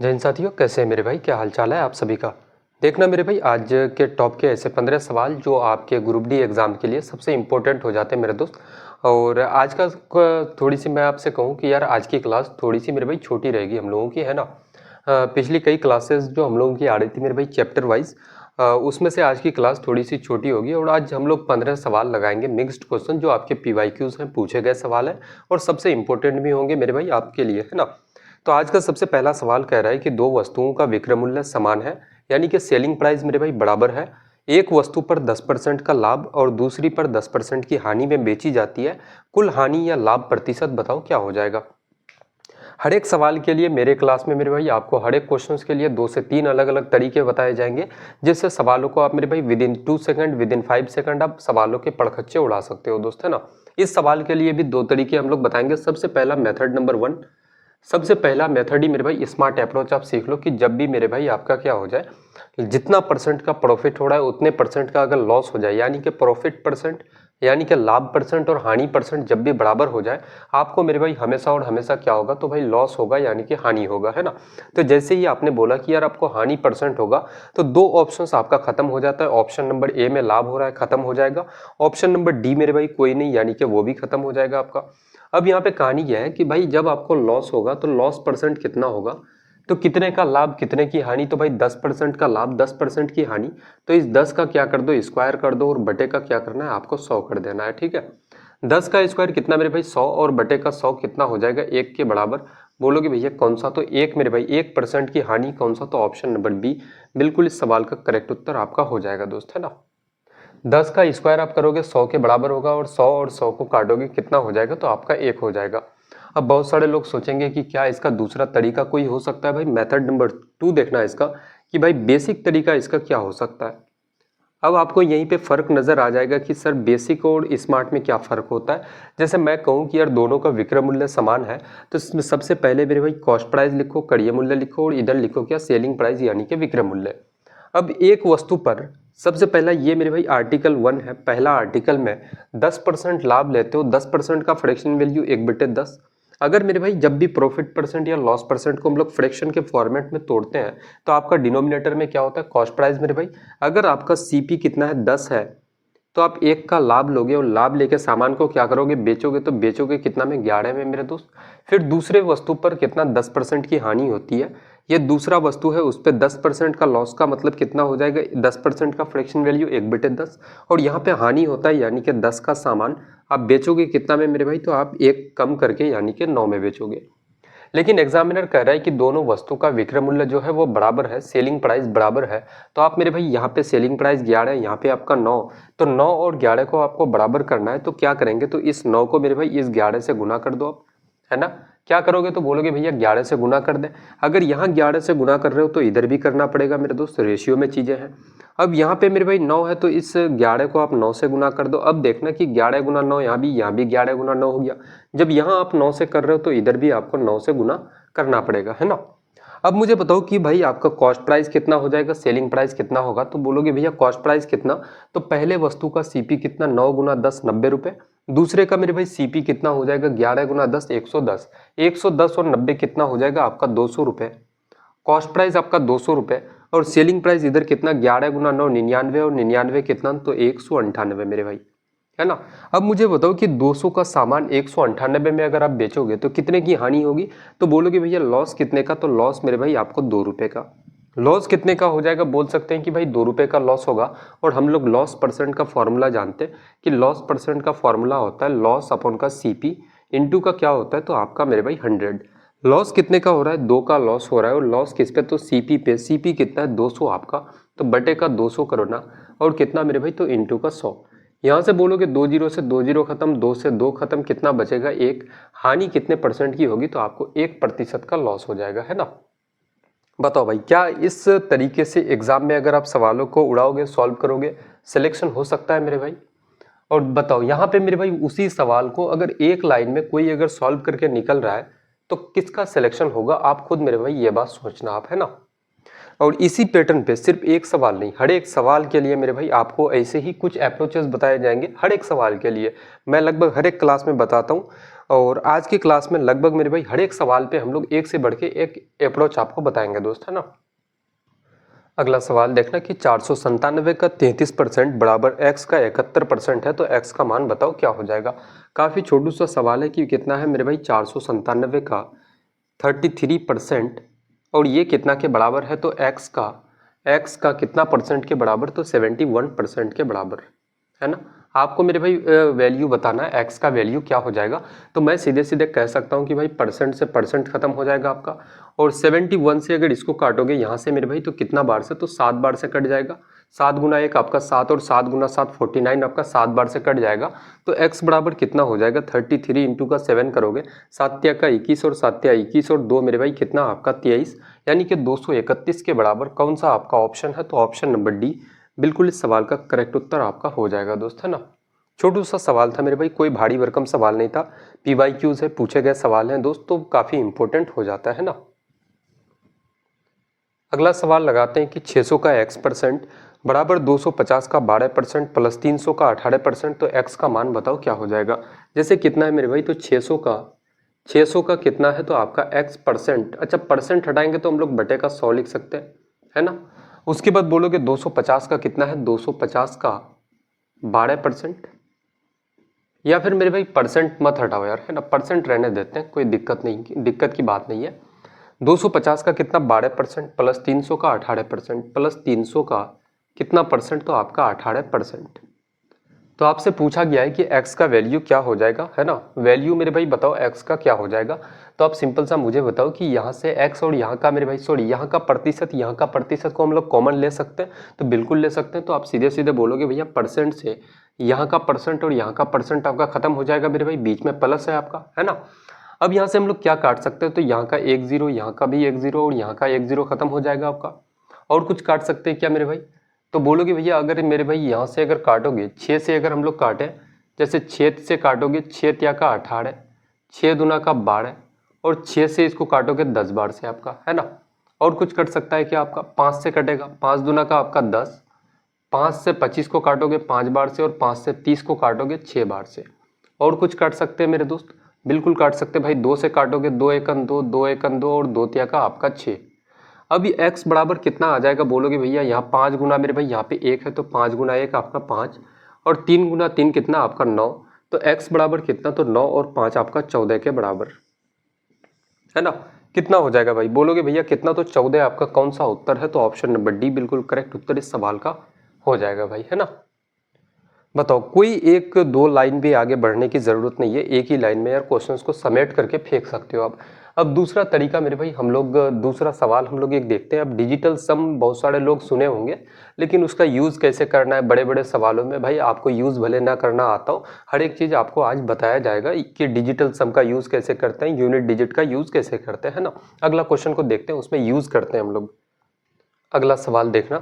जय हिंद साथियों, कैसे हैं मेरे भाई? क्या हाल चाल है आप सभी का? देखना मेरे भाई, आज के टॉप के ऐसे 15 सवाल जो आपके ग्रुप डी एग्ज़ाम के लिए सबसे इम्पोर्टेंट हो जाते हैं मेरे दोस्त। और आज का थोड़ी सी मैं आपसे कहूँ कि यार आज की क्लास थोड़ी सी मेरे भाई छोटी रहेगी हम लोगों की, है ना। पिछली कई क्लासेस जो हम लोगों की आ रही थी मेरे भाई चैप्टर वाइज, उसमें से आज की क्लास थोड़ी सी छोटी होगी। और आज हम लोग 15 सवाल लगाएंगे मिक्स्ड क्वेश्चन जो आपके PYQs हैं, पूछे गए सवाल हैं और सबसे इंपॉर्टेंट भी होंगे मेरे भाई आपके लिए, है ना। तो आज का सबसे पहला सवाल कह रहा है कि दो वस्तुओं का विक्रय मूल्य समान है, यानी कि सेलिंग प्राइस मेरे भाई बराबर है। एक वस्तु पर 10% का लाभ और दूसरी पर 10% की हानि में बेची जाती है। कुल हानि या लाभ प्रतिशत बताओ क्या हो जाएगा। हर एक सवाल के लिए मेरे क्लास में मेरे भाई आपको हर एक क्वेश्चंस के लिए 2 से 3 अलग अलग तरीके बताए जाएंगे, जिससे सवालों को आप मेरे भाई with in 2 second, with in 5 second आप सवालों के पड़खच्चे उड़ा सकते हो दोस्त, है ना। इस सवाल के लिए भी 2 तरीके हम लोग बताएंगे। सबसे पहला मेथड नंबर 1, सबसे पहला मेथड ही मेरे भाई स्मार्ट अप्रोच आप सीख लो कि जब भी मेरे भाई आपका क्या हो जाए, जितना परसेंट का प्रॉफिट हो रहा है उतने परसेंट का अगर लॉस हो जाए, यानी कि प्रॉफिट परसेंट यानी कि लाभ परसेंट और हानि परसेंट जब भी बराबर हो जाए, आपको मेरे भाई हमेशा और हमेशा क्या होगा, तो भाई लॉस होगा यानी कि हानि होगा, है ना। तो जैसे ही आपने बोला कि यार आपको हानि परसेंट होगा, तो दो ऑप्शंस आपका खत्म हो जाता है। ऑप्शन नंबर ए में लाभ हो रहा है, खत्म हो जाएगा। ऑप्शन नंबर डी मेरे भाई कोई नहीं, यानी कि वो भी खत्म हो जाएगा आपका। अब यहाँ पे कहानी यह है कि भाई जब आपको लॉस होगा तो लॉस परसेंट कितना होगा, तो कितने का लाभ कितने की हानि, तो भाई 10% का लाभ 10% की हानि। तो इस 10 का क्या कर दो, स्क्वायर कर दो, और बटे का क्या करना है, आपको 100 कर देना है, ठीक है। 10 का स्क्वायर कितना मेरे भाई 100, और बटे का 100 कितना हो जाएगा, 1 के बराबर। बोलोगे भैया कौन सा, तो एक मेरे भाई 1% की हानि कौन सा, तो ऑप्शन नंबर बी बिल्कुल इस सवाल का करेक्ट उत्तर आपका हो जाएगा दोस्त, है ना। 10 का स्क्वायर आप करोगे 100 के बराबर होगा, और 100 को काटोगे कितना हो जाएगा, तो आपका 1 हो जाएगा। अब बहुत सारे लोग सोचेंगे कि क्या इसका दूसरा तरीका कोई हो सकता है। भाई मेथड नंबर 2 देखना है इसका कि भाई बेसिक तरीका इसका क्या हो सकता है। अब आपको यहीं पे फर्क नजर आ जाएगा कि सर बेसिक और स्मार्ट में क्या फर्क होता है। जैसे मैं कहूँ कि यार दोनों का विक्रय मूल्य समान है, तो इसमें सबसे पहले मेरे भाई कॉस्ट प्राइस लिखो, कड़िय मूल्य लिखो, और इधर लिखो क्या, सेलिंग प्राइस यानी कि विक्रय मूल्य। अब एक वस्तु पर सबसे पहला ये मेरे भाई आर्टिकल 1 है, पहला आर्टिकल में 10% लाभ लेते हो, 10% का फ्रैक्शन वैल्यू 1/10। अगर मेरे भाई जब भी प्रॉफिट परसेंट या लॉस परसेंट को हम लोग फ्रैक्शन के फॉर्मेट में तोड़ते हैं, तो आपका डिनोमिनेटर में क्या होता है, कॉस्ट प्राइस मेरे भाई। अगर आपका CP कितना है, 10 है, तो आप 1 का लाभ लोगे, और लाभ लेके सामान को क्या करोगे, बेचोगे। तो बेचोगे कितना में, 11 में मेरे दोस्त। फिर दूसरे वस्तु पर कितना, 10% की हानि होती है। ये दूसरा वस्तु है, उस पर 10% का लॉस का मतलब कितना हो जाएगा, 10% का फ्रैक्शन वैल्यू 1/10। और यहाँ पे हानि होता है, यानी कि 10 का सामान आप बेचोगे कितना में मेरे भाई, तो आप 1 कम करके यानी कि 9 में बेचोगे। लेकिन एग्जामिनर कह रहा है कि दोनों वस्तु का विक्रय मूल्य जो है वो बराबर है, सेलिंग प्राइस बराबर है। तो आप मेरे भाई यहाँ पे सेलिंग प्राइस 11 है, यहाँ पे आपका 9, तो 9 और 11 को आपको बराबर करना है। तो क्या करेंगे, तो इस 9 को मेरे भाई इस 11 से गुना कर दो आप, है ना। क्या करोगे, तो बोलोगे भैया 11 से गुना कर दे। अगर यहाँ 11 से गुना कर रहे हो तो इधर भी करना पड़ेगा मेरे दोस्त, रेशियो में चीजें हैं। अब यहाँ पे मेरे भाई 9 है, तो इस 11 को आप 9 से गुना कर दो। अब देखना कि 11 गुना 9, यहाँ भी 11 गुना 9 हो गया। जब यहाँ आप 9 से कर रहे हो तो इधर भी आपको 9 से गुना करना पड़ेगा, है ना। अब मुझे बताओ कि भाई आपका कॉस्ट प्राइस कितना हो जाएगा, सेलिंग प्राइस कितना होगा। तो बोलोगे भैया कॉस्ट प्राइस कितना, तो पहले वस्तु का CP कितना, 9 गुना 10 90 रुपए। दूसरे का मेरे भाई CP कितना हो जाएगा, 11 गुना 10 110। 110 और 90 कितना हो जाएगा आपका 200 रुपए। कॉस्ट प्राइस आपका 200 रुपए, और सेलिंग प्राइस इधर कितना, 11 गुना 9 99, और 99 कितना, तो 198 मेरे भाई, है ना। अब मुझे बताओ कि 200 का सामान 198 में अगर आप बेचोगे तो कितने की हानि होगी। तो बोलोगे भैया लॉस कितने का, तो लॉस मेरे भाई आपको 2 रुपए का। लॉस कितने का हो जाएगा, बोल सकते हैं कि भाई 2 रुपए का लॉस होगा। और हम लोग लॉस परसेंट का फॉर्मूला जानते हैं कि लॉस परसेंट का फॉर्मूला होता है लॉस अपॉन का CP इंटू का क्या होता है, तो आपका मेरे भाई 100। लॉस कितने का हो रहा है, 2 का लॉस हो रहा है, और लॉस किस पे, तो CP पे। CP कितना है 200 आपका, तो बटे का 200 करो ना, और कितना मेरे भाई, तो इंटू का 100। यहाँ से बोलोगे 2 जीरो से 2 जीरो खत्म, 2 से 2 खत्म, कितना बचेगा 1। हानि कितने परसेंट की होगी, तो आपको 1% का लॉस हो जाएगा, है ना। बताओ भाई क्या इस तरीके से एग्जाम में अगर आप सवालों को उड़ाओगे, सॉल्व करोगे, सिलेक्शन हो सकता है मेरे भाई। और बताओ यहाँ पे मेरे भाई उसी सवाल को अगर एक लाइन में कोई अगर सॉल्व करके निकल रहा है, तो किसका सिलेक्शन होगा, आप खुद मेरे भाई ये बात सोचना आप, है ना। और इसी पैटर्न पे सिर्फ एक सवाल नहीं, हर एक सवाल के लिए मेरे भाई आपको ऐसे ही कुछ अप्रोचेस बताए जाएंगे। हर एक सवाल के लिए मैं लगभग हर एक क्लास में बताता हूँ। और आज की क्लास में लगभग मेरे भाई हर एक सवाल पे हम लोग एक से बढ़ के एक अप्रोच आपको बताएंगे दोस्त, है ना। अगला सवाल देखना कि 497 का 33% बराबर x का 71% है, तो x का मान बताओ क्या हो जाएगा। काफ़ी छोटू सा सवाल है कि कितना है मेरे भाई 497 का 33% और ये कितना के बराबर है, तो x का कितना परसेंट के बराबर, तो 71% के बराबर, है ना। आपको मेरे भाई वैल्यू बताना है x का वैल्यू क्या हो जाएगा, तो मैं सीधे सीधे कह सकता हूँ कि भाई परसेंट से परसेंट खत्म हो जाएगा आपका, और 71 से अगर इसको काटोगे यहाँ से मेरे भाई तो कितना बार से, तो 7 बार से कट जाएगा। 7 गुना 1 आपका 7 और 7 गुना 7 49 आपका 7 बार से कट जाएगा। तो x बराबर कितना हो जाएगा 33 इंटू का 7 करोगे, 7 का 21 और 7 21 और 2 मेरे भाई कितना आपका 23, यानी कि 231 के बराबर कौन सा आपका ऑप्शन है, तो ऑप्शन नंबर डी बिल्कुल इस सवाल का करेक्ट उत्तर आपका हो जाएगा दोस्त, है ना। छोटू सा सवाल था मेरे भाई, कोई भारी भरकम सवाल नहीं था, PYQ से पूछे गए सवाल हैं दोस्त, तो काफ़ी इंपॉर्टेंट हो जाता है ना। अगला सवाल लगाते हैं कि 600 का x% बराबर 250 का 12% प्लस 300 का 18%, तो x का मान बताओ क्या हो जाएगा। जैसे कितना है मेरे भाई, तो 600 का कितना है, तो आपका x%, अच्छा परसेंट हटाएंगे तो हम लोग बटे का 100 लिख सकते हैं, है ना। उसके बाद बोलोगे 250 का कितना है, 250 का 12%, या फिर मेरे भाई परसेंट मत हटाओ यार, है ना, परसेंट रहने देते हैं, कोई दिक्कत की बात नहीं है। 250 का कितना 12% प्लस 300 का 18% प्लस 300 का कितना परसेंट, तो आपका 18%। तो आपसे पूछा गया है कि x का वैल्यू क्या हो जाएगा, है ना। वैल्यू मेरे भाई बताओ x का क्या हो जाएगा, तो आप सिंपल सा मुझे बताओ कि यहाँ से x और यहाँ का मेरे भाई यहाँ का प्रतिशत को हम लोग कॉमन ले सकते हैं, तो बिल्कुल ले सकते हैं। तो आप सीधे सीधे बोलोगे भैया परसेंट से यहाँ का परसेंट और यहाँ का परसेंट आपका खत्म हो जाएगा मेरे भाई, बीच में प्लस है आपका, है ना। अब यहाँ से हम लोग क्या काट सकते हैं, तो यहाँ का 1 0, यहाँ का भी 1 0 और यहाँ का 1 0 खत्म हो जाएगा आपका। और कुछ काट सकते हैं क्या मेरे भाई, तो बोलोगे भैया अगर मेरे भाई यहाँ से अगर काटोगे 6 से, अगर हम लोग काटें, जैसे 6 से काटोगे 6 या का 18, 6 दूना का 12 और 6 से इसको काटोगे 10 बार से आपका, है ना। और कुछ कट सकता है क्या आपका, 5 से कटेगा, 5 दूना का आपका 10, 5 से 25 को काटोगे 5 बार से और 5 से 30 को काटोगे 6 बार से। और कुछ काट सकते हैं मेरे दोस्त, बिल्कुल काट सकते हैं भाई, 2 से काटोगे 2 एकन 2, 2 एकन 2 और 2 तिया का आपका 6। अब ये x बराबर कितना आ जाएगा, बोलोगे भैया यहाँ 5 गुना मेरे भाई यहाँ पे 1 है, तो 5 गुना 1 आपका 5 और 3 गुना 3 कितना आपका 9, तो x बराबर कितना, तो 9 और 5 आपका 14 के बराबर, है ना। कितना हो जाएगा भाई, बोलोगे भैया कितना, तो 14 आपका कौन सा उत्तर है, तो ऑप्शन नंबर डी बिल्कुल करेक्ट उत्तर इस सवाल का हो जाएगा भाई, है ना। बताओ, कोई एक दो लाइन भी आगे बढ़ने की जरूरत नहीं है, एक ही लाइन में यार क्वेश्चंस को समेट करके फेंक सकते हो आप। अब दूसरा तरीका मेरे भाई, हम लोग दूसरा सवाल हम लोग एक देखते हैं। अब डिजिटल सम बहुत सारे लोग सुने होंगे, लेकिन उसका यूज कैसे करना है बड़े बड़े सवालों में, भाई आपको यूज भले ना करना आता हो, हर एक चीज आपको आज बताया जाएगा कि डिजिटल सम का यूज कैसे करते हैं, यूनिट डिजिट का यूज कैसे करते हैं, है ना। अगला क्वेश्चन को देखते हैं, उसमें यूज करते हैं हम लोग। अगला सवाल देखना,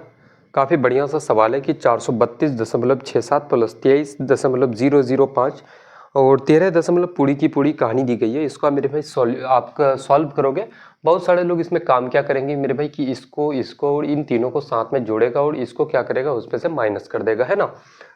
काफ़ी बढ़िया सा सवाल है कि 432.67 प्लस 23.005 और 13 दशमलव पूरी की पूरी कहानी दी गई है। इसको आप मेरे भाई आपका सॉल्व करोगे। बहुत सारे लोग इसमें काम क्या करेंगे मेरे भाई कि इसको और इन तीनों को साथ में जोड़ेगा और इसको क्या करेगा, उसमें से माइनस कर देगा, है ना।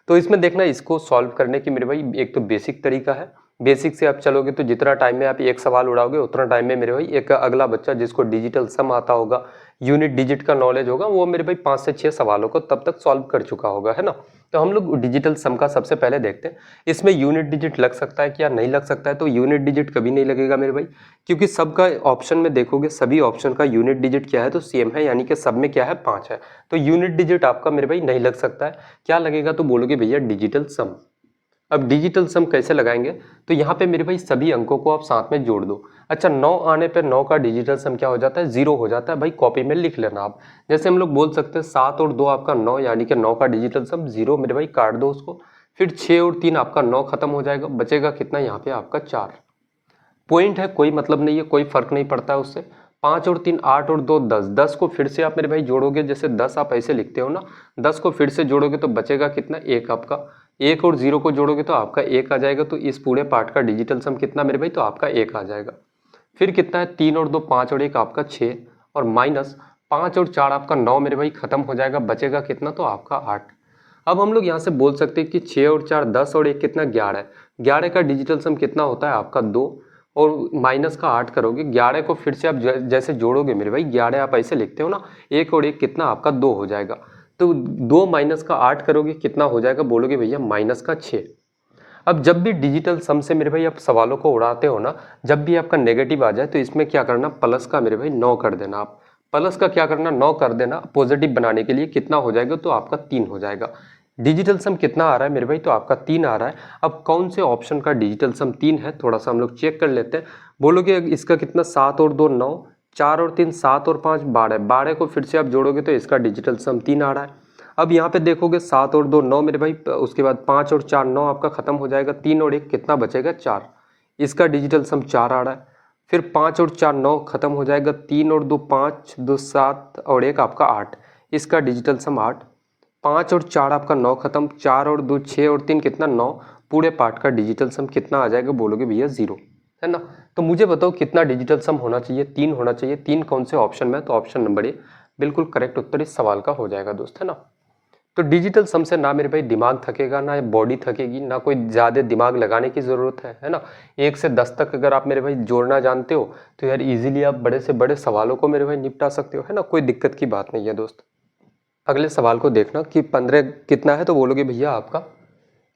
तो इसमें देखना, इसको सॉल्व करने की मेरे भाई एक तो बेसिक तरीका है, बेसिक से आप चलोगे तो जितना टाइम में आप एक सवाल उड़ाओगे उतना टाइम में मेरे भाई एक अगला बच्चा जिसको डिजिटल सम आता होगा, यूनिट डिजिट का नॉलेज होगा, वो मेरे भाई 5 से 6 सवालों को तब तक सॉल्व कर चुका होगा, है ना। तो हम लोग डिजिटल सम का सबसे पहले देखते हैं, इसमें यूनिट डिजिट लग सकता है क्या, नहीं लग सकता है। तो यूनिट डिजिट कभी नहीं लगेगा मेरे भाई, क्योंकि सबका ऑप्शन में देखोगे सभी ऑप्शन का यूनिट डिजिट क्या है, तो सेम है, यानी कि सब में क्या है 5 है। तो यूनिट डिजिट आपका मेरे भाई नहीं लग सकता है। क्या लगेगा, तो बोलोगे भैया डिजिटल सम। अब डिजिटल सम कैसे लगाएंगे, तो यहाँ पे मेरे भाई सभी अंकों को आप साथ में जोड़ दो। अच्छा, 9 आने पे 9 का डिजिटल सम क्या हो जाता है, 0 हो जाता है भाई, कॉपी में लिख लेना आप। जैसे हम लोग बोल सकते हैं 7 और 2 आपका 9, यानी कि 9 का डिजिटल सम 0 मेरे भाई, काट दो उसको। फिर 6 और 3 आपका 9 खत्म हो जाएगा, बचेगा कितना यहाँ पे आपका 4। पॉइंट है, कोई मतलब नहीं है, कोई फर्क नहीं पड़ता है उससे। 5 और 3 8 और 2 10, 10 को फिर से आप मेरे भाई जोड़ोगे, जैसे 10 आप ऐसे लिखते हो ना, 10 को फिर से जोड़ोगे तो बचेगा कितना, 1 आपका। 1 और 0 को जोड़ोगे तो आपका 1 आ जाएगा। तो इस पूरे पार्ट का डिजिटल सम कितना मेरे भाई, तो आपका 1 आ जाएगा। फिर कितना है, 3 और 2 5 और 1 आपका 6 और माइनस 5 और 4 आपका 9 मेरे भाई, खत्म हो जाएगा, बचेगा कितना, तो आपका 8। अब हम लोग यहाँ से बोल सकते हैं कि 6 और 4 10 और 1 कितना 11 है। 11 का डिजिटल सम कितना होता है आपका 2, और माइनस का 8 करोगे, 11 को फिर से आप जैसे जोड़ोगे मेरे भाई, 11 आप ऐसे लिखते हो ना, 1 और 1 कितना आपका 2 हो जाएगा। तो 2 माइनस का 8 करोगे कितना हो जाएगा, बोलोगे भैया माइनस का 6। अब जब भी डिजिटल सम से मेरे भाई आप सवालों को उड़ाते हो ना, जब भी आपका नेगेटिव आ जाए तो इसमें क्या करना, प्लस का मेरे भाई 9 कर देना। आप प्लस का क्या करना, 9 कर देना पॉजिटिव बनाने के लिए। कितना हो जाएगा, तो आपका 3 हो जाएगा। डिजिटल सम कितना आ रहा है मेरे भाई, तो आपका 3 आ रहा है। अब कौन से ऑप्शन का डिजिटल सम 3 है, थोड़ा सा हम लोग चेक कर लेते हैं। बोलोगे इसका कितना, 7 और 2 9, 4 और 3 7 और 5 12, 12 को फिर से आप जोड़ोगे तो इसका डिजिटल सम 3 आ रहा है। अब यहाँ पे देखोगे 7 और 2 9 मेरे भाई, उसके बाद 5 और 4 9 आपका खत्म हो जाएगा, 3 और 1 कितना बचेगा 4, इसका डिजिटल सम 4 आ रहा है। फिर 5 और 4 9 खत्म हो जाएगा, 3 और 2 5, 2 7 और 1 आपका 8, इसका डिजिटल सम 8। 5 और 4 आपका 9 खत्म, 4 और 2 6 और 3 कितना 9, पूरे पार्ट का डिजिटल सम कितना आ जाएगा, बोलोगे भैया 0, है ना। तो मुझे बताओ कितना डिजिटल सम होना चाहिए, 3 होना चाहिए। 3 कौन से ऑप्शन में, तो ऑप्शन नंबर ए बिल्कुल करेक्ट उत्तर इस सवाल का हो जाएगा दोस्त, है ना। तो डिजिटल सम से ना मेरे भाई दिमाग थकेगा, ना बॉडी थकेगी, ना कोई ज़्यादा दिमाग लगाने की ज़रूरत है ना। 1 से 10 तक अगर आप मेरे भाई जोड़ना जानते हो तो यार इजीली आप बड़े से बड़े सवालों को मेरे भाई निपटा सकते हो, है ना, कोई दिक्कत की बात नहीं है दोस्त। अगले सवाल को देखना कि 15 कितना है, तो बोलोगे भैया आपका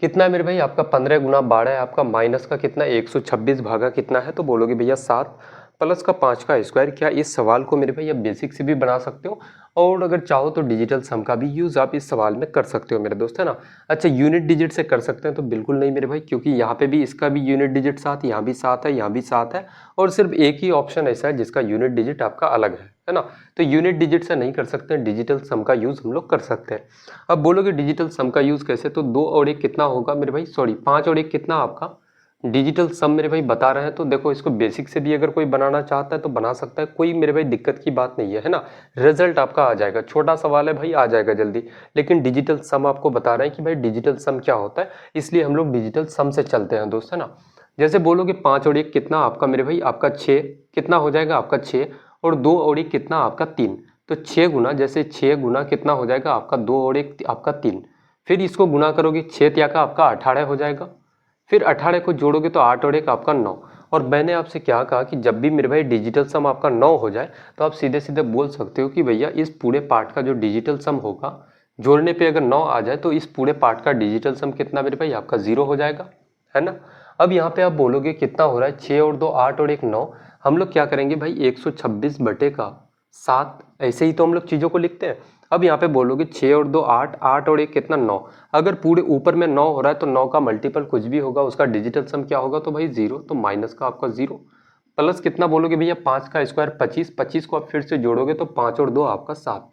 कितना है मेरे भाई, आपका 15 गुना 12 है आपका, माइनस का कितना 126 भागा कितना है, तो बोलोगे भैया 7, प्लस का 5 का स्क्वायर। क्या इस सवाल को मेरे भाई आप बेसिक से भी बना सकते हो, और अगर चाहो तो डिजिटल सम का भी यूज़ आप इस सवाल में कर सकते हो मेरे दोस्त, है ना। अच्छा यूनिट डिजिट से कर सकते हैं, तो बिल्कुल नहीं मेरे भाई, क्योंकि यहाँ पे भी इसका भी यूनिट डिजिट 7, यहाँ भी 7 है, यहाँ भी 7 है, और सिर्फ एक ही ऑप्शन ऐसा है जिसका यूनिट डिजिट आपका अलग है ना। तो यूनिट डिजिट से नहीं कर सकते, डिजिटल सम का यूज़ हम लोग कर सकते हैं। अब बोलोगे डिजिटल सम का यूज़ कैसे, तो 2 और 1 कितना होगा मेरे भाई, सॉरी 5 और 1 कितना आपका डिजिटल सम मेरे भाई बता रहे हैं। तो देखो इसको बेसिक से भी अगर कोई बनाना चाहता है तो बना सकता है, कोई मेरे भाई दिक्कत की बात नहीं है ना। रिजल्ट आपका आ जाएगा, छोटा सवाल है भाई, आ जाएगा जल्दी। लेकिन डिजिटल सम आपको बता रहे हैं कि भाई डिजिटल सम क्या होता है, इसलिए हम लोग डिजिटल सम से चलते हैं दोस्त, है ना। जैसे बोलोगे 5 और 1 कितना आपका मेरे भाई, आपका 6 कितना हो जाएगा आपका 6, और 2 और 1 कितना आपका 3, तो 6 गुना, जैसे 6 गुना कितना हो जाएगा आपका 2 और 1 आपका 3, फिर इसको गुना करोगे 6 तिया का आपका 18 हो जाएगा, फिर 18 को जोड़ोगे तो 8 और 1 आपका 9। और मैंने आपसे क्या कहा कि जब भी मेरे भाई डिजिटल सम आपका 9 हो जाए तो आप सीधे सीधे बोल सकते हो कि भैया इस पूरे पार्ट का जो डिजिटल सम होगा, जोड़ने पे अगर 9 आ जाए तो इस पूरे पार्ट का डिजिटल सम कितना मेरे भाई आपका 0 हो जाएगा, है ना। अब यहाँ पे आप बोलोगे कितना हो रहा है, 6 और 2 8 और 1 9, हम लोग क्या करेंगे भाई 126 बटे का 7, ऐसे ही तो हम लोग चीज़ों को लिखते हैं। अब यहाँ पे बोलोगे 6 और 2 8, 8 और 1 कितना 9, अगर पूरे ऊपर में 9 हो रहा है तो 9 का मल्टीपल कुछ भी होगा, उसका डिजिटल सम क्या होगा, तो भाई 0, तो माइनस का आपका 0, प्लस कितना बोलोगे भैया 5 का स्क्वायर 25, 25 को आप फिर से जोड़ोगे तो 5 और 2 आपका 7,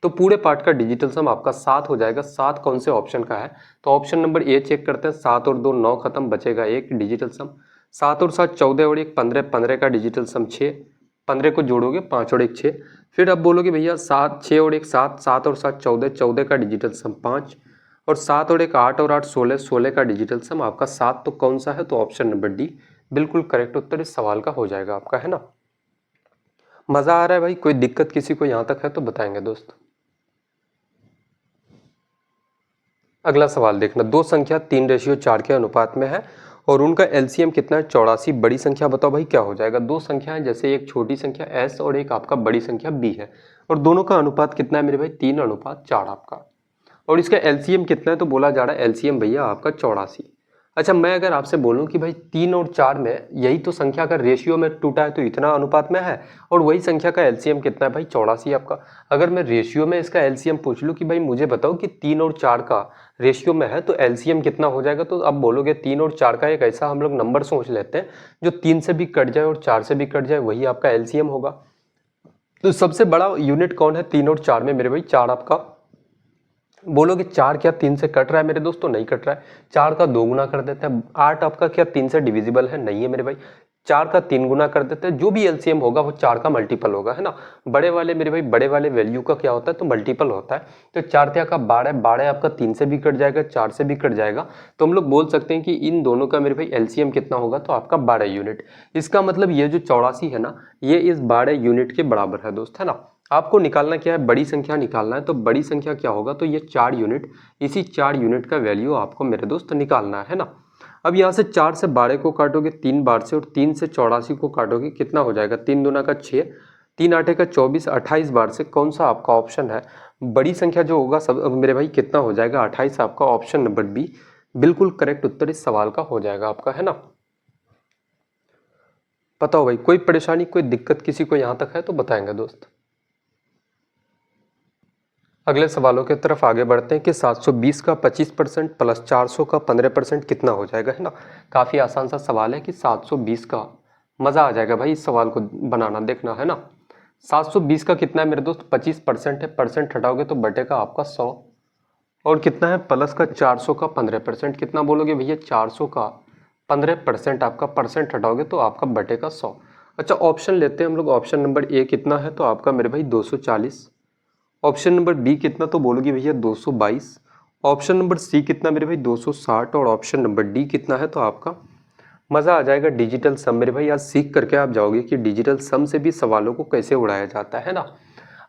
तो पूरे पार्ट का डिजिटल सम आपका 7 हो जाएगा। 7 कौन से ऑप्शन का है, तो ऑप्शन नंबर ए चेक करते हैं। 7 और 2 9 खत्म, बचेगा 1 डिजिटल सम, 7 और 7 14 और 1 15, 15 का डिजिटल सम 6, 15 को जोड़ोगे 5 और 1 6, फिर अब बोलोगे भैया 7 6 और 1 7, 7 और 7 14, 14 का डिजिटल सम 5, और 7 और 1 8 और 8 16, 16 का डिजिटल सम आपका 7, तो कौन सा है, तो ऑप्शन नंबर डी बिल्कुल करेक्ट उत्तर इस सवाल का हो जाएगा आपका, है ना। मज़ा आ रहा है भाई, कोई दिक्कत किसी को यहाँ तक है तो बताएंगे दोस्त। अगला सवाल देखना, दो संख्या 3:4 के अनुपात में है और उनका एलसीएम कितना है 84, बड़ी संख्या बताओ भाई क्या हो जाएगा। दो संख्या है, जैसे एक छोटी संख्या एस और एक आपका बड़ी संख्या बी है, और दोनों का अनुपात कितना है मेरे भाई 3:4 आपका, और इसका एलसीएम कितना है, तो बोला जा रहा है एलसीएम भैया आपका 84। अच्छा मैं अगर आपसे बोलूं कि भाई 3 और 4 में यही तो संख्या का रेशियो में टूटा है तो इतना अनुपात में है, और वही संख्या का एलसीएम कितना है भाई 84 आपका। अगर मैं रेशियो में इसका एलसीएम पूछ लूं कि भाई मुझे बताओ कि 3 और 4 का रेशियो में है तो एलसीएम कितना हो जाएगा, तो अब बोलोगे 3 और 4 का एक ऐसा हम लोग नंबर सोच लेते हैं जो 3 से भी कट जाए और 4 से भी कट जाए, वही आपका एलसीएम होगा। तो सबसे बड़ा यूनिट कौन है 3 और 4 में मेरे भाई 4 आपका। बोलोगे 4 क्या 3 से कट रहा है मेरे दोस्तों, नहीं कट रहा है, 4 का 2 गुना कर देते हैं। 8 आपका क्या 3 से डिविजिबल है, नहीं है मेरे भाई, 4 का 3 गुना कर देते हैं। जो भी एलसीएम होगा वो 4 का मल्टीपल होगा, है ना। बड़े वाले मेरे भाई बड़े वाले वैल्यू का क्या होता है, तो मल्टीपल होता है। तो 4 तिया का 12, 12 आपका 3 से भी कट जाएगा 4 से भी कट जाएगा, तो हम लोग बोल सकते हैं कि इन दोनों का मेरे भाई एलसीएम कितना होगा, तो आपका 12 यूनिट। इसका मतलब ये जो 84 है ना, ये इस 12 यूनिट के बराबर है दोस्त, है ना। आपको निकालना क्या है, बड़ी संख्या निकालना है, तो बड़ी संख्या क्या होगा, तो ये 4 यूनिट, इसी 4 यूनिट का वैल्यू आपको मेरे दोस्त निकालना है ना। अब यहाँ से 4 से 12 को काटोगे 3 बार से और 3 से 84 को काटोगे, कितना हो जाएगा, 3 दूना का 6, 3 आठे का 24, 28 बार से कौन सा आपका ऑप्शन है बड़ी संख्या जो होगा सब मेरे भाई कितना हो जाएगा 28, आपका ऑप्शन नंबर बी बिल्कुल करेक्ट उत्तर इस सवाल का हो जाएगा आपका, है ना। बताओ भाई कोई परेशानी कोई दिक्कत किसी को यहाँ तक है तो बताएंगे दोस्त। अगले सवालों की तरफ आगे बढ़ते हैं कि 720 का 25% प्लस 400 का 15% कितना हो जाएगा, है ना। काफ़ी आसान सा सवाल है कि 720 का, मज़ा आ जाएगा भाई इस सवाल को बनाना, देखना, है ना। 720 का कितना है मेरे दोस्त, 25% है, परसेंट हटाओगे तो बटे का आपका 100, और कितना है प्लस का 400 का 15%, कितना बोलोगे भैया 400 का 15%, आपका परसेंट हटाओगे तो आपका बटे का 100। अच्छा ऑप्शन लेते हैं हम लोग, ऑप्शन नंबर ए कितना है तो आपका मेरे भाई 240, ऑप्शन नंबर बी कितना तो बोलोगे भैया 222, ऑप्शन नंबर सी कितना मेरे भाई 260, और ऑप्शन नंबर डी कितना है तो आपका, मज़ा आ जाएगा डिजिटल सम मेरे भाई, आज सीख करके आप जाओगे कि डिजिटल सम से भी सवालों को कैसे उड़ाया जाता है ना।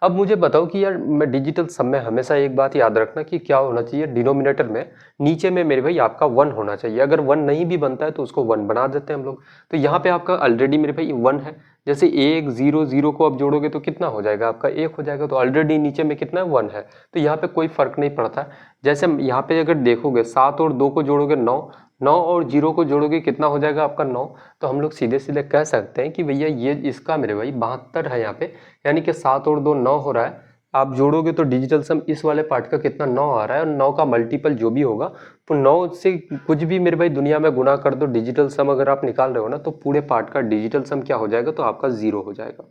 अब मुझे बताओ कि यार मैं डिजिटल सम में हमेशा एक बात याद रखना कि क्या होना चाहिए, डिनोमिनेटर में नीचे में मेरे भाई आपका 1 होना चाहिए, अगर 1 नहीं भी बनता है तो उसको 1 बना देते हैं हम लोग। तो यहाँ पे आपका ऑलरेडी मेरे भाई 1 है, जैसे 1 0 0 को आप जोड़ोगे तो कितना हो जाएगा आपका 1 हो जाएगा, तो ऑलरेडी नीचे में कितना है 1 है, तो यहाँ पे कोई फर्क नहीं पड़ता। जैसे यहाँ पे अगर देखोगे 7 और 2 को जोड़ोगे 9, 9 और 0 को जोड़ोगे कितना हो जाएगा आपका 9, तो हम लोग सीधे सीधे कह सकते हैं कि भैया ये इसका मेरे भाई 72 है यहाँ पे, यानी कि 7 और 2 9 हो रहा है, आप जोड़ोगे तो डिजिटल सम इस वाले पार्ट का कितना 9 आ रहा है, और 9 का मल्टीपल जो भी होगा तो 9 से कुछ भी मेरे भाई दुनिया में गुना कर दो, डिजिटल सम अगर आप निकाल रहे हो ना तो पूरे पार्ट का डिजिटल सम क्या हो जाएगा तो आपका 0 हो जाएगा।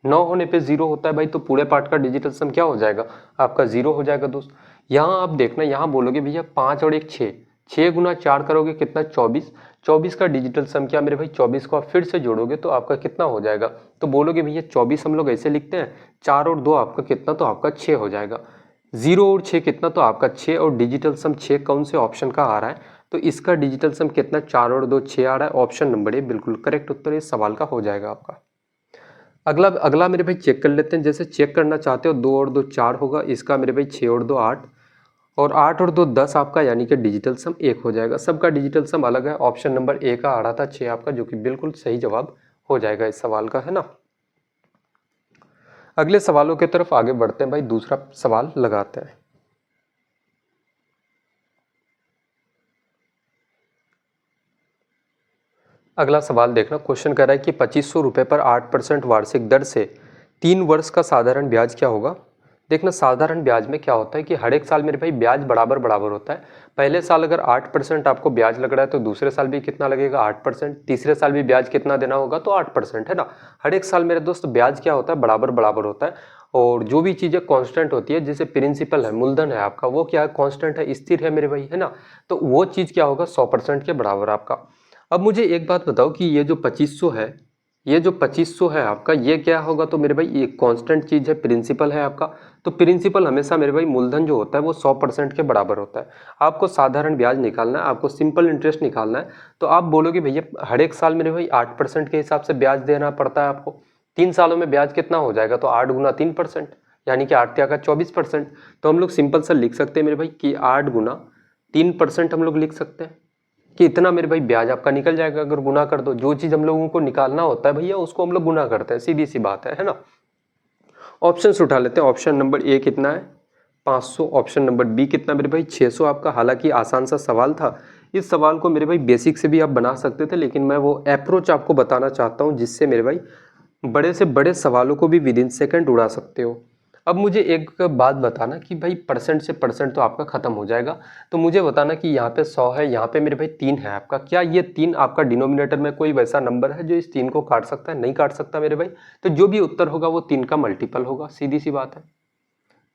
9 होने पे 0 होता है भाई, तो पूरे पार्ट का डिजिटल सम क्या हो जाएगा आपका 0 हो जाएगा दोस्त। यहाँ आप देखना, यहाँ बोलोगे भैया 5 और 1 6, 6 गुना 4 करोगे कितना 24, 24 का डिजिटल सम क्या मेरे भाई 24 को आप फिर से जोड़ोगे तो आपका कितना हो जाएगा, तो बोलोगे भैया 24 हम लोग ऐसे लिखते हैं, 4 और 2 आपका कितना तो आपका 6 हो जाएगा, 0 और 6 कितना तो आपका 6, और डिजिटल सम 6 कौन से ऑप्शन का आ रहा है तो इसका डिजिटल सम कितना 4 और 2 6 आ रहा है, ऑप्शन नंबर ए बिल्कुल करेक्ट उत्तर इस सवाल का हो जाएगा आपका। अगला अगला मेरे भाई चेक कर लेते हैं, जैसे चेक करना चाहते हो 2 और 2 4 होगा, इसका मेरे भाई 6 और 2 8, और 8 और 2 10 आपका, यानी कि डिजिटल सम 1 हो जाएगा। सबका डिजिटल सम अलग है, ऑप्शन नंबर ए का आ रहा था 6 आपका, जो कि बिल्कुल सही जवाब हो जाएगा इस सवाल का, है ना। अगले सवालों की तरफ आगे बढ़ते हैं भाई, दूसरा सवाल लगाते हैं। अगला सवाल देखना, क्वेश्चन कह रहा है कि 2500 रुपये पर 8% वार्षिक दर से 3 वर्ष का साधारण ब्याज क्या होगा। देखना साधारण ब्याज में क्या होता है कि हर एक साल मेरे भाई ब्याज बराबर बराबर होता है। पहले साल अगर 8% आपको ब्याज लग रहा है तो दूसरे साल भी कितना लगेगा 8%, तीसरे साल भी ब्याज कितना देना होगा तो 8%, है ना। हर एक साल मेरे दोस्त ब्याज क्या होता है बराबर बराबर होता है, और जो भी चीज़ें कांस्टेंट होती है जैसे प्रिंसिपल है, मूलधन है आपका, वो क्या है कांस्टेंट है, स्थिर है मेरे भाई, है ना। तो वो चीज़ क्या होगा 100% के बराबर आपका। अब मुझे एक बात बताओ कि ये जो 2500 है, ये जो 2500 है आपका, ये क्या होगा तो मेरे भाई ये कांस्टेंट चीज़ है, प्रिंसिपल है आपका। तो प्रिंसिपल हमेशा मेरे भाई मूलधन जो होता है वो 100% के बराबर होता है। आपको साधारण ब्याज निकालना है, आपको सिंपल इंटरेस्ट निकालना है, तो आप बोलोगे भैया हर एक साल मेरे भाई 8% के हिसाब से ब्याज देना पड़ता है आपको। 3 सालों में ब्याज कितना हो जाएगा तो 8 गुना 3%, यानी कि 8 का 24%। तो हम लोग सिंपल सा लिख सकते हैं मेरे भाई कि 8 गुना 3% हम लोग लिख सकते हैं कि इतना मेरे भाई ब्याज आपका निकल जाएगा अगर गुना कर दो। जो चीज़ हम लोगों को निकालना होता है भैया उसको हम लोग गुना करते हैं, सीधी सी बात है ना। ऑप्शंस उठा लेते हैं, ऑप्शन नंबर ए कितना है 500, ऑप्शन नंबर बी कितना मेरे भाई 600 आपका। हालांकि आसान सा सवाल था, इस सवाल को मेरे भाई बेसिक से भी आप बना सकते थे, लेकिन मैं वो अप्रोच आपको बताना चाहता हूँ जिससे मेरे भाई बड़े से बड़े सवालों को भी विद इन सेकेंड उड़ा सकते हो। अब मुझे एक बात बताना कि भाई परसेंट से परसेंट तो आपका खत्म हो जाएगा, तो मुझे बताना कि यहाँ पे 100 है, यहाँ पे मेरे भाई 3 है आपका, क्या ये 3 आपका डिनोमिनेटर में कोई वैसा नंबर है जो इस 3 को काट सकता है? नहीं काट सकता मेरे भाई। तो जो भी उत्तर होगा वो 3 का मल्टीपल होगा, सीधी सी बात है।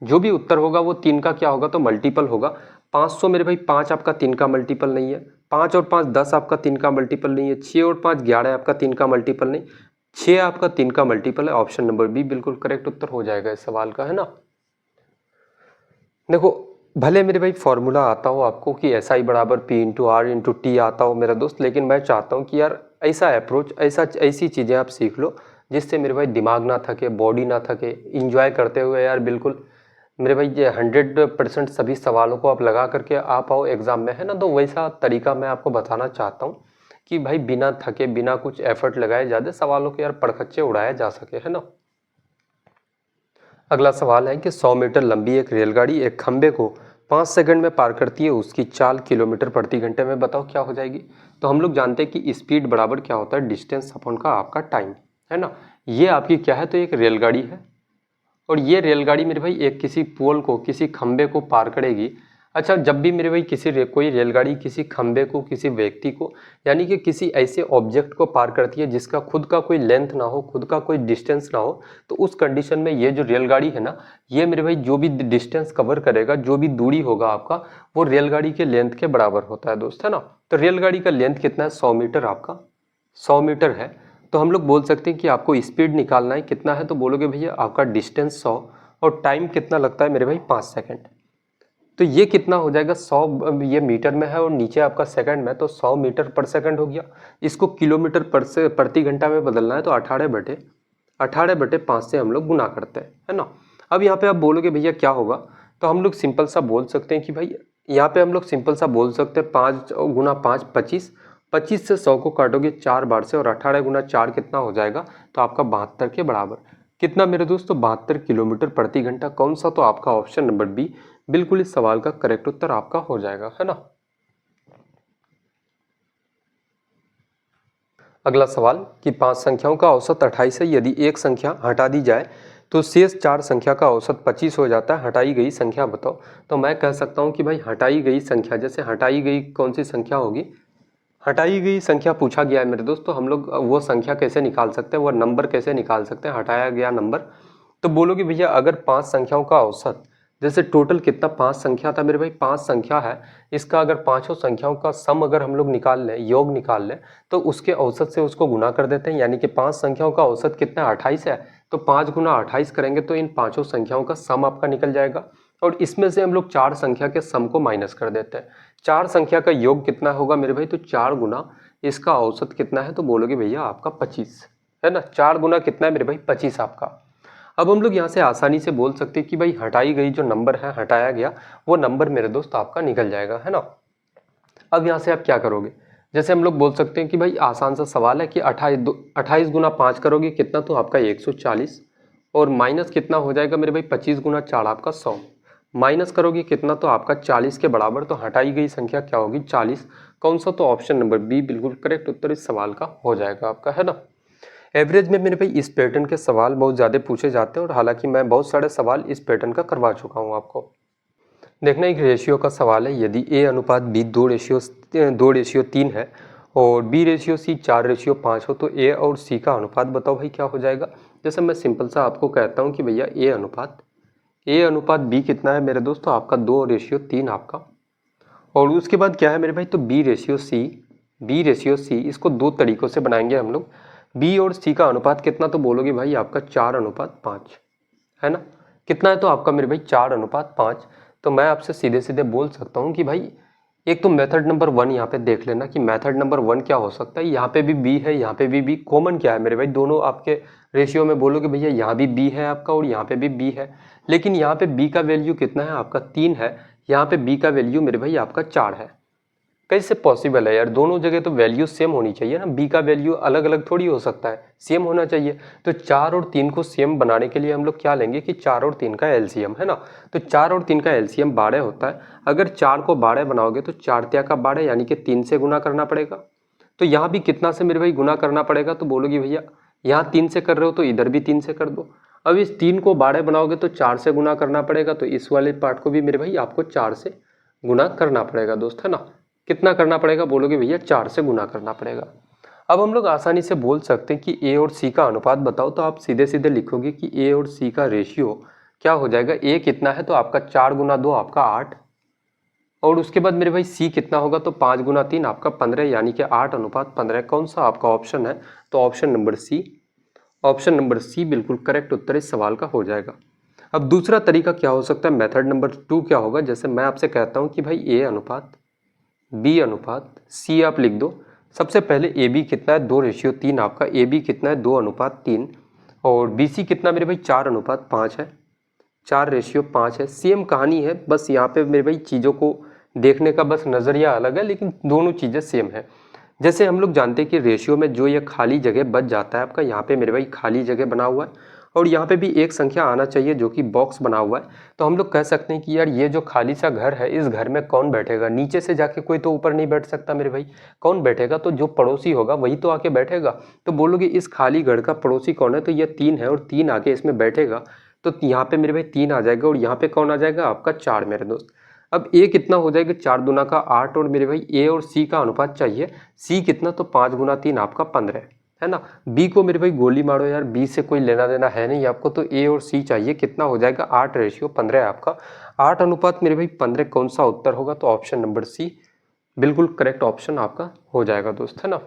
जो भी उत्तर होगा वो 3 का क्या होगा तो मल्टीपल होगा। 500 मेरे भाई 5 आपका 3 का मल्टीपल नहीं है, 5 और 5 10 आपका 3 का मल्टीपल नहीं है, 6 और 5 11 आपका 3 का मल्टीपल नहीं, 6 आपका 3 का मल्टीपल है। ऑप्शन नंबर बी बिल्कुल करेक्ट उत्तर हो जाएगा इस सवाल का, है ना। देखो भले मेरे भाई फॉर्मूला आता हो आपको कि SI बराबर P into R into T आता हो मेरा दोस्त, लेकिन मैं चाहता हूँ कि यार ऐसा अप्रोच, ऐसी चीज़ें आप सीख लो जिससे मेरे भाई दिमाग ना थके, बॉडी ना थके, इंजॉय करते हुए यार बिल्कुल मेरे भाई ये 100% सभी सवालों को आप लगा करके आ पाओ एग्ज़ाम में, है ना। तो वैसा तरीका मैं आपको बताना चाहता हूँ कि भाई बिना थके, बिना कुछ एफर्ट लगाए ज़्यादा सवालों के यार पड़खच्चे उड़ाया जा सके, है ना। अगला सवाल है कि 100 मीटर लंबी एक रेलगाड़ी एक खंबे को 5 सेकंड में पार करती है, उसकी चाल किलोमीटर प्रति घंटे में बताओ क्या हो जाएगी। तो हम लोग जानते हैं कि स्पीड बराबर क्या होता है, डिस्टेंस अपॉन का आपका टाइम, है ना। ये आपकी क्या है, तो एक रेलगाड़ी है और ये रेलगाड़ी मेरे भाई एक किसी पोल को, किसी खंबे को पार करेगी। अच्छा, जब भी मेरे भाई कोई रेलगाड़ी किसी खंबे को, किसी व्यक्ति को, यानी कि किसी ऐसे ऑब्जेक्ट को पार करती है जिसका खुद का कोई लेंथ ना हो, खुद का कोई डिस्टेंस ना हो, तो उस कंडीशन में ये जो रेलगाड़ी है ना, ये मेरे भाई जो भी डिस्टेंस कवर करेगा, जो भी दूरी होगा आपका, वो रेलगाड़ी के लेंथ के बराबर होता है दोस्त, है ना। तो रेलगाड़ी का लेंथ कितना है, 100 मीटर, आपका 100 मीटर है। तो हम लोग बोल सकते हैं कि आपको स्पीड निकालना है, कितना है, तो बोलोगे भैया आपका डिस्टेंस 100 और टाइम कितना लगता है मेरे भाई 5 सेकंड। तो ये कितना हो जाएगा, 100 ये मीटर में है और नीचे आपका सेकंड में, तो 100 मीटर पर सेकंड हो गया। इसको किलोमीटर प्रति घंटा में बदलना है, तो 18/5 से हम लोग गुना करते हैं, है ना। अब यहाँ पे आप बोलोगे भैया क्या होगा, तो हम लोग सिंपल सा बोल सकते हैं कि भाई यहाँ पे हम लोग सिंपल सा बोल सकते हैं 5 गुना 5 25, 25 से 100 को काटोगे 4 बार से और 18 गुना 4 कितना हो जाएगा, तो आपका 72 के बराबर। कितना मेरे दोस्तों, 72 किलोमीटर प्रति घंटा। कौन सा, तो आपका ऑप्शन नंबर बी बिल्कुल इस सवाल का करेक्ट उत्तर आपका हो जाएगा, है ना। अगला सवाल कि 5 संख्याओं का औसत 28 है, यदि एक संख्या हटा दी जाए तो शेष 4 संख्या का औसत 25 हो जाता है, हटाई गई संख्या बताओ। तो मैं कह सकता हूं कि भाई हटाई गई संख्या, जैसे हटाई गई कौन सी संख्या होगी, हटाई गई संख्या पूछा गया है मेरे दोस्त, तो हम लोग वो संख्या कैसे निकाल सकते हैं, वो नंबर कैसे निकाल सकते हैं, हटाया गया नंबर। तो बोलोगे भैया अगर 5 संख्याओं का औसत, जैसे टोटल कितना 5 संख्या था मेरे भाई, 5 संख्या है, इसका अगर पांचों संख्याओं का सम अगर हम लोग निकाल लें, योग निकाल लें, तो उसके औसत से उसको गुना कर देते हैं, यानी कि 5 संख्याओं का औसत कितना 28 है, तो 5 गुना 28 करेंगे तो इन पांचों संख्याओं का सम आपका निकल जाएगा और इसमें से हम लोग 4 संख्या के सम को माइनस कर देते हैं। 4 संख्या का योग कितना होगा मेरे भाई, तो 4 गुना इसका औसत कितना है, तो बोलोगे भैया आपका 25, है ना। 4 गुना कितना है मेरे भाई, 25 आपका। अब हम लोग यहाँ से आसानी से बोल सकते हैं कि भाई हटाई गई जो नंबर है, हटाया गया वो नंबर मेरे दोस्त आपका निकल जाएगा, है ना। अब यहाँ से आप क्या करोगे, जैसे हम लोग बोल सकते हैं कि भाई आसान सा सवाल है कि 28 गुना 5 करोगे कितना, तो आपका 140 और माइनस कितना हो जाएगा मेरे भाई 25 गुना 4 आपका 100, माइनस करोगे कितना, तो आपका 40 के बराबर। तो हटाई गई संख्या क्या होगी, 40। कौन सा, तो ऑप्शन नंबर बी बिल्कुल करेक्ट उत्तर इस सवाल का हो जाएगा आपका, है ना। एवरेज में मेरे भाई इस पैटर्न के सवाल बहुत ज़्यादा पूछे जाते हैं और हालांकि मैं बहुत सारे सवाल इस पैटर्न का करवा चुका हूँ आपको। देखना एक रेशियो का सवाल है, यदि ए अनुपात बी 2:3 है और बी रेशियो सी 4:5 हो तो ए और सी का अनुपात बताओ भाई क्या हो जाएगा। जैसे मैं सिंपल सा आपको कहता हूँ कि भैया ए अनुपात बी कितना है मेरे दोस्तों, आपका 2:3 आपका। और उसके बाद क्या है मेरे भाई, तो बी रेशियो सी इसको दो तरीकों से बनाएंगे हम लोग। बी और सी का अनुपात कितना, तो बोलोगे भाई आपका 4:5, है ना। कितना है, तो आपका मेरे भाई 4:5। तो मैं आपसे सीधे सीधे बोल सकता हूँ कि भाई एक तो मेथड नंबर 1 यहाँ पे देख लेना कि मेथड नंबर 1 क्या हो सकता है। यहाँ पे भी बी है, यहाँ पे भी बी, कॉमन क्या है मेरे भाई, दोनों आपके रेशियो में बोलोगे भैया यहाँ भी बी है आपका और यहाँ पे भी बी है, लेकिन यहाँ पे बी का वैल्यू कितना है आपका 3 है, यहाँ पे बी का वैल्यू मेरे भाई आपका 4 है। कैसे पॉसिबल है यार, दोनों जगह तो वैल्यू सेम होनी चाहिए ना, बी का वैल्यू अलग अलग थोड़ी हो सकता है, सेम होना चाहिए। तो 4 और 3 को सेम बनाने के लिए हम लोग क्या लेंगे कि 4 और 3 का एलसीएम, है ना। तो 4 और 3 का एलसीएम 12 होता है। अगर 4 को 12 बनाओगे तो 4 त्या का 12 यानी कि 3 से गुना करना पड़ेगा। तो यहाँ भी कितना से मेरे भाई गुना करना पड़ेगा, तो बोलोगे भैया यहाँ 3 से कर रहे हो तो इधर भी 3 से कर दो। अब इस 3 को 12 बनाओगे तो 4 से गुना करना पड़ेगा, तो इस वाले पार्ट को भी मेरे भाई आपको 4 से गुना करना पड़ेगा दोस्त, है ना। कितना करना पड़ेगा, बोलोगे भैया 4 से गुना करना पड़ेगा। अब हम लोग आसानी से बोल सकते हैं कि ए और सी का अनुपात बताओ, तो आप सीधे सीधे लिखोगे कि ए और सी का रेशियो क्या हो जाएगा, ए कितना है तो आपका 4 गुना 2 आपका 8, और उसके बाद मेरे भाई सी कितना होगा तो 5 गुना 3 आपका 15, यानी कि 8:15। कौन सा आपका ऑप्शन है, तो ऑप्शन नंबर सी बिल्कुल करेक्ट उत्तर इस सवाल का हो जाएगा। अब दूसरा तरीका क्या हो सकता है, मेथड नंबर 2 क्या होगा, जैसे मैं आपसे कहता हूँ कि भाई ए अनुपात बी अनुपात सी आप लिख दो। सबसे पहले ए बी कितना है 2:3 आपका, ए बी कितना है 2:3 और बी सी कितना मेरे भाई 4:5 है। 4:5 है। सेम कहानी है, बस यहाँ पे मेरे भाई चीज़ों को देखने का बस नज़रिया अलग है, लेकिन दोनों चीज़ें सेम है। जैसे हम लोग जानते हैं कि रेशियो में जो ये खाली जगह बच जाता है आपका, यहाँ पे मेरे भाई खाली जगह बना हुआ है और यहाँ पे भी एक संख्या आना चाहिए जो कि बॉक्स बना हुआ है। तो हम लोग कह सकते हैं कि यार ये जो खाली सा घर है, इस घर में कौन बैठेगा? नीचे से जाके कोई तो ऊपर नहीं बैठ सकता मेरे भाई। कौन बैठेगा? तो जो पड़ोसी होगा वही तो आके बैठेगा। तो बोलोगे इस खाली घर का पड़ोसी कौन है? तो ये 3 है और 3 आके इसमें बैठेगा। तो यहाँ पे मेरे भाई 3 आ जाएगा और यहाँ पे कौन आ जाएगा? आपका 4 मेरे दोस्त। अब ए कितना हो जाएगा? 4 दूना का 8 और मेरे भाई ए और सी का अनुपात चाहिए। सी कितना? तो 5 गुना 3 आपका 15 है ना। बी को मेरे भाई गोली मारो यार, बी से कोई लेना देना है नहीं आपको, तो ए और सी चाहिए। कितना हो जाएगा? 8:15 है आपका। 8 अनुपात मेरे भाई 15 कौन सा उत्तर होगा? तो ऑप्शन नंबर सी बिल्कुल करेक्ट ऑप्शन आपका हो जाएगा दोस्त, है ना।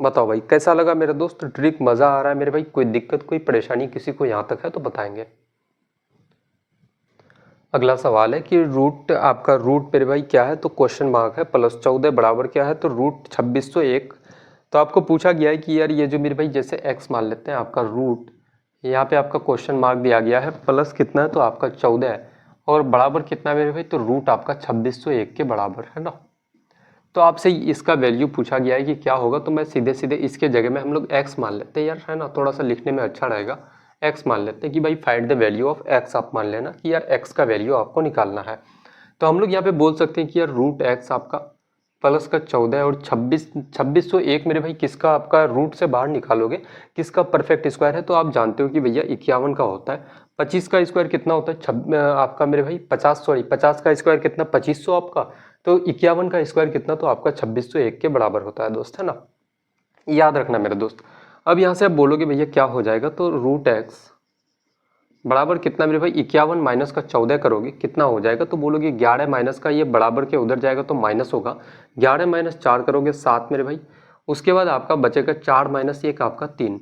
बताओ भाई कैसा लगा मेरा दोस्त ट्रिक? मजा आ रहा है मेरे भाई? कोई दिक्कत कोई परेशानी किसी को यहाँ तक है तो बताएंगे। अगला सवाल है कि रूट आपका रूट मेरे भाई क्या है? तो क्वेश्चन मार्क है। +14 बराबर क्या है? तो रूट 2601। तो आपको पूछा गया है कि यार ये जो मेरे भाई जैसे x मान लेते हैं आपका रूट, यहाँ पे आपका क्वेश्चन मार्क दिया गया है, प्लस कितना है? तो आपका 14 है और बराबर कितना है मेरे भाई? तो रूट आपका 2601 के बराबर है ना। तो आपसे इसका वैल्यू पूछा गया है कि क्या होगा, तो मैं सीधे सीधे इसके जगह में हम लोग x मान लेते हैं यार, है ना। थोड़ा सा लिखने में अच्छा रहेगा। x मान लेते हैं कि भाई find the value of x। आप मान लेना कि यार x का वैल्यू आपको निकालना है। तो हम लोग यहाँ पे बोल सकते हैं कि यार रूट x आपका प्लस का 14 और 2601 मेरे भाई किसका आपका रूट से बाहर निकालोगे, किसका परफेक्ट स्क्वायर है? तो आप जानते हो कि भैया 51 का होता है। 25 का स्क्वायर कितना होता है? आपका मेरे भाई 50 का स्क्वायर कितना? 2500 आपका। तो 51 का स्क्वायर कितना? तो आपका 2601 के बराबर होता है दोस्त, है ना। याद रखना मेरे दोस्त। अब यहाँ से आप बोलोगे भैया क्या हो जाएगा? तो रूट एक्स बराबर कितना मेरे भाई? 51 माइनस का 14 करोगे कितना हो जाएगा? तो बोलोगे 11 माइनस का, ये बराबर के उधर जाएगा तो माइनस होगा। 11 माइनस 4 करोगे 7 मेरे भाई। उसके बाद आपका बचेगा 4 माइनस 1 आपका 3।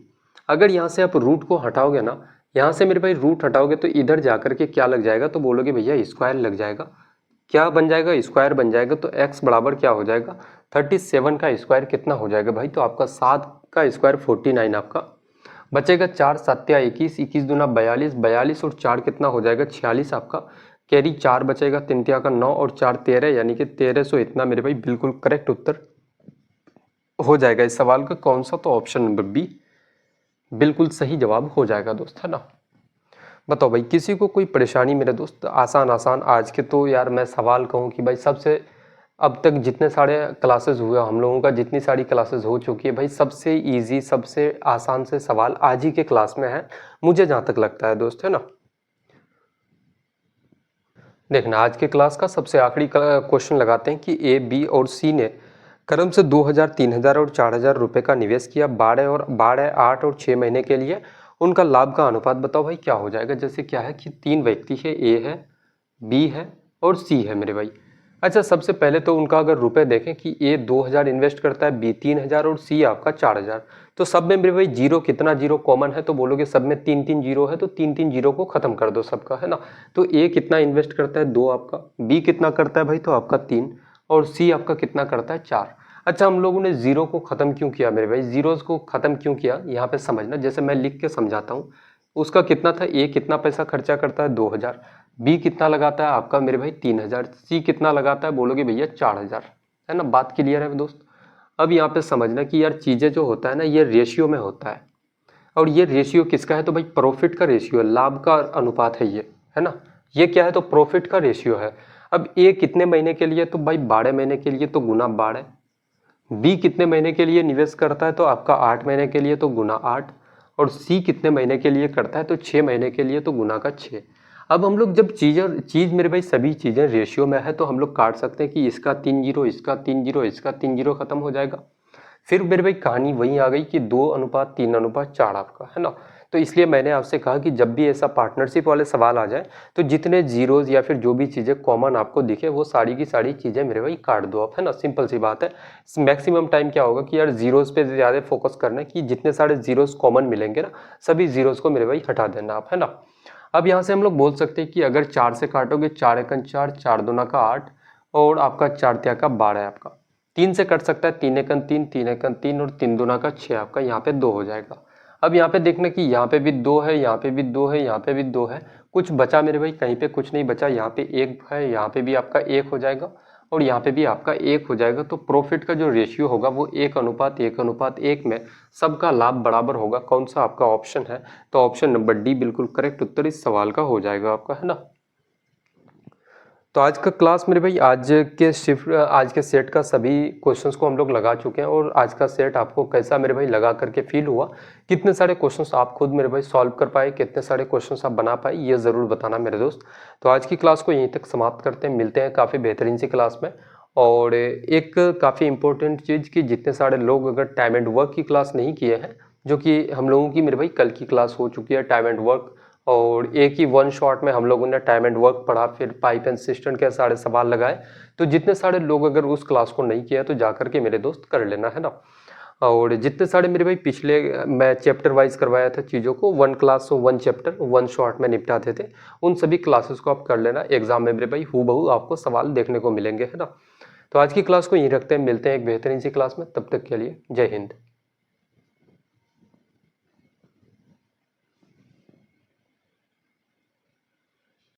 अगर यहाँ से आप रूट को हटाओगे ना, यहाँ से मेरे भाई रूट हटाओगे तो इधर जाकर के क्या लग जाएगा? तो बोलोगे भैया स्क्वायर लग जाएगा। क्या बन जाएगा? स्क्वायर बन जाएगा। तो x बराबर क्या हो जाएगा? 37 का स्क्वायर कितना हो जाएगा भाई? तो आपका 7 का स्क्वायर 49 आपका बचेगा। 4 7 21, 21 दूना 42, 42 और 4 कितना हो जाएगा? 46 आपका। कैरी 4 बचेगा, 3 का 9 और 4 13, यानी कि 1300। इतना मेरे भाई बिल्कुल करेक्ट उत्तर हो जाएगा इस सवाल का। कौन सा? तो ऑप्शन नंबर बी बिल्कुल सही जवाब हो जाएगा दोस्त, है ना। बताओ भाई किसी को कोई परेशानी मेरे दोस्त? आसान आसान आज के तो यार मैं सवाल कहूँ कि भाई सबसे अब तक जितने सारे क्लासेस हुए हम लोगों का, जितनी सारी क्लासेस हो चुकी है भाई, सबसे इजी सबसे आसान से सवाल आज ही के क्लास में है, मुझे जहाँ तक लगता है दोस्त, है ना। देखना आज के क्लास का सबसे आखिरी क्वेश्चन लगाते हैं कि ए बी और सी ने क्रम से 2000 3000 और 4000 रुपए का निवेश किया 12 8 और 6 महीने के लिए। उनका लाभ का अनुपात बताओ भाई क्या हो जाएगा। जैसे क्या है कि 3 व्यक्ति है, ए है, बी है और सी है मेरे भाई। अच्छा सबसे पहले तो उनका अगर रुपए देखें कि ए 2000 इन्वेस्ट करता है, बी 3000 और सी आपका 4000। तो सब में मेरे भाई जीरो, कितना जीरो कॉमन है? तो बोलोगे सब में 3 जीरो है, तो 3 जीरो को खत्म कर दो सबका, है ना। तो ए कितना इन्वेस्ट करता है? 2 आपका। बी कितना करता है भाई? तो आपका 3 और सी आपका कितना करता है? 4। अच्छा हम लोगों ने जीरो को खत्म क्यों किया मेरे भाई? जीरोस को खत्म क्यों किया यहाँ पे समझना, जैसे मैं लिख के समझाता हूँ। उसका कितना था? ए कितना पैसा खर्चा करता है? 2000। बी कितना लगाता है आपका मेरे भाई? 3000। सी कितना लगाता है? बोलोगे भैया 4000, है ना। बात क्लियर है दोस्त। अब यहाँ पे समझना कि यार चीजें जो होता है ना, ये रेशियो में होता है। और ये रेशियो किसका है? तो भाई प्रॉफिट का रेशियो है, लाभ का अनुपात है ये, है ना। ये क्या है? तो प्रॉफिट का रेशियो है। अब ए कितने महीने के लिए? तो भाई 12 महीने के लिए, तो गुना 12। बी कितने महीने के लिए निवेश करता है? तो आपका 8 महीने के लिए, तो गुना 8। और सी कितने महीने के लिए करता है? तो 6 महीने के लिए, तो गुना का 6। अब हम लोग जब चीज मेरे भाई सभी चीजें रेशियो में है, तो हम लोग काट सकते हैं कि इसका 3 जीरो, इसका 3 जीरो, इसका 3 जीरो, खत्म हो जाएगा। फिर मेरे भाई कहानी वही आ गई कि 2:3:4 आपका, है ना। तो इसलिए मैंने आपसे कहा कि जब भी ऐसा पार्टनरशिप वाले सवाल आ जाए, तो जितने जीरोज या फिर जो भी चीज़ें कॉमन आपको दिखे, वो सारी की सारी चीज़ें मेरे भाई काट दो आप, है ना। सिंपल सी बात है। मैक्सिमम टाइम क्या होगा कि यार जीरोज पे ज़्यादा फोकस करना है कि जितने सारे जीरोज कॉमन मिलेंगे ना, सभी जीरोज को मेरे भाई हटा देना आप, है ना। अब यहाँ से हम लोग बोल सकते हैं कि अगर 4 से काटोगे, 4 एकन 4, 4 दूना का 8 और आपका 4 त्या का 12 आपका। 3 से कट सकता है, 3 एकन 3, 3 एकन 3 और 3 दूना का 6 आपका। यहाँ पे 2 हो जाएगा। अब यहाँ पे देखना कि यहाँ पे भी 2 है, यहाँ पे भी 2 है, यहाँ पे भी 2 है। कुछ बचा मेरे भाई, कहीं पे कुछ नहीं बचा, यहाँ पे एक है, यहाँ पे भी आपका एक हो जाएगा और यहाँ पे भी आपका एक हो जाएगा। तो प्रॉफिट का जो रेशियो होगा वो 1:1:1 में सबका लाभ बराबर होगा। कौन सा आपका ऑप्शन है? तो ऑप्शन नंबर डी बिल्कुल करेक्ट उत्तर इस सवाल का हो जाएगा आपका, है ना। तो आज का क्लास मेरे भाई, आज के सेट का सभी क्वेश्चंस को हम लोग लगा चुके हैं और आज का सेट आपको कैसा मेरे भाई लगा करके फील हुआ, कितने सारे क्वेश्चंस आप खुद मेरे भाई सॉल्व कर पाए, कितने सारे क्वेश्चंस आप बना पाए, ये ज़रूर बताना मेरे दोस्त। तो आज की क्लास को यहीं तक समाप्त करते हैं, मिलते हैं काफ़ी बेहतरीन सी क्लास में। और एक काफ़ी इंपॉर्टेंट चीज़ कि जितने सारे लोग अगर टाइम एंड वर्क की क्लास नहीं किए हैं, जो कि हम लोगों की मेरे भाई कल की क्लास हो चुकी है टाइम एंड वर्क, और एक ही वन शॉट में हम लोगों ने टाइम एंड वर्क पढ़ा, फिर पाइप एंड सिस्टम के सारे सवाल लगाए। तो जितने सारे लोग अगर उस क्लास को नहीं किया तो जा करके मेरे दोस्त कर लेना, है ना। और जितने सारे मेरे भाई पिछले मैं चैप्टर वाइज करवाया था चीज़ों को, one class one chapter one shot में निपटाते थे, उन सभी क्लासेस को आप कर लेना। एग्जाम में मेरे भाई हूबहू आपको सवाल देखने को मिलेंगे, है ना। तो आज की क्लास को यहीं रखते हैं, मिलते हैं एक बेहतरीन सी क्लास में, तब तक के लिए जय हिंद।